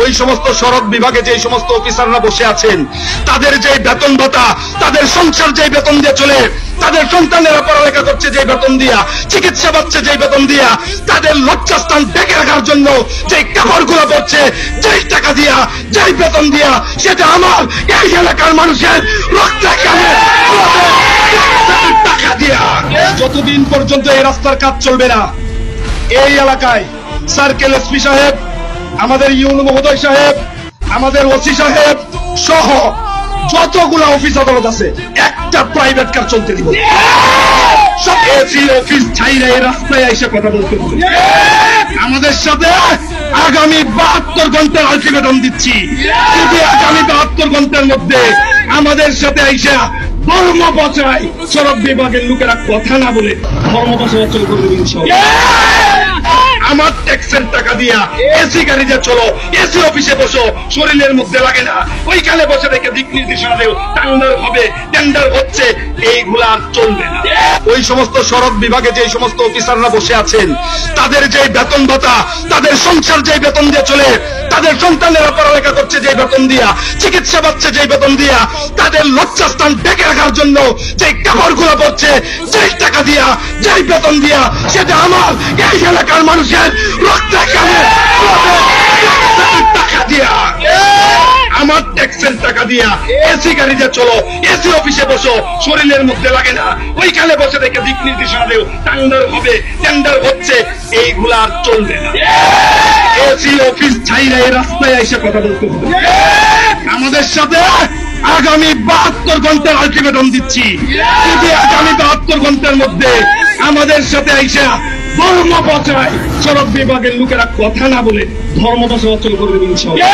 ওই সমস্ত সড়ক বিভাগে যে সমস্ত অফিসাররা বসে আছেন তাদের যে বেতন ভাতা, তাদের সংসার যে বেতন দিয়ে চলে, তাদের সন্তানেরা পড়ালেখা করছে যে বেতন দিয়া, চিকিৎসা পাচ্ছে যে বেতন দিয়া, তাদের লজ্জাস্থান ঢেকে রাখার জন্য যে কাপড়গুলো পড়ছে যেই টাকা দিয়া, যেই বেতন দিয়া, সেটা আমার এই এলাকার মানুষের রক্তে কামে টাকা দিয়া। যতদিন পর্যন্ত এই রাস্তার কাজ চলবে না, এই এলাকায় সার্কেল এসপি সাহেব, আমাদের ইউনো মহোদয় সাহেব, আমাদের ওসি সাহেব সহ যতগুলো অফিস আদালত আছে একটা প্রাইভেট কার চলতে দিব। সব এসি অফিস ছাইরা এই রাস্তায় এসে কথা বলতে হবে। আমাদের সাথে আগামী 72 ঘন্টার আলটিমেটাম দিচ্ছি, যদি আগামী 72 ঘন্টার মধ্যে আমাদের সাথে আইসা ধর্ম বচায় সড়ক বিভাগের লোকেরা কথা না বলে ধর্ম বচায় চল করবে ইনশাআল্লাহ। আমার ট্যাক্সের টাকা দিয়া এসি গাড়িতে চলো, এসি অফিসে বসো, শরীরের মধ্যে লাগে না, ওইখানে বসে রেখে দিক নির্দেশনা দেও, টেন্ডার হবে, টেন্ডার হচ্ছে, এইগুলা আর চলবে না। ওই সমস্ত সড়ক বিভাগে যে সমস্ত অফিসাররা বসে আছেন তাদের যে বেতন ভাতা, তাদের সংসার যে বেতন দিয়ে চলে, তাদের সন্তানেরা পড়ালেখা করছে যে বেতন দিয়া, চিকিৎসা পাচ্ছে যে বেতন দিয়া, তাদের লজ্জাস্থান ঢেকে রাখার জন্য যে কাপড়গুলো পড়ছে যেই টাকা দিয়া, যেই বেতন দিয়া, সেটা আমার এই এলাকার মানুষের রক্তে কামে টাকা দিয়া, আমার ট্যাক্সের টাকা দিয়া এসি গাড়িতে চলো, এসি অফিসে বসো, শরীরের মধ্যে লাগে না, ওইখানে বসে রেখে দিক নির্দেশনা দেও, টেন্ডার হবে, টেন্ডার হচ্ছে, এইগুলা আর চলবে না। এসি অফিস ছাইরা এই রাস্তায় এসে কথা বলতে হবে। আমাদের সাথে আগামী 72 ঘন্টার আলটিমেটাম দিচ্ছি, যদি আগামী 72 ঘন্টার মধ্যে আমাদের সাথে আইসা ধর্ম বচায় সড়ক বিভাগের লোকেরা কথা না বলে ধর্ম বচায় চল করবে ইনশাআল্লাহ।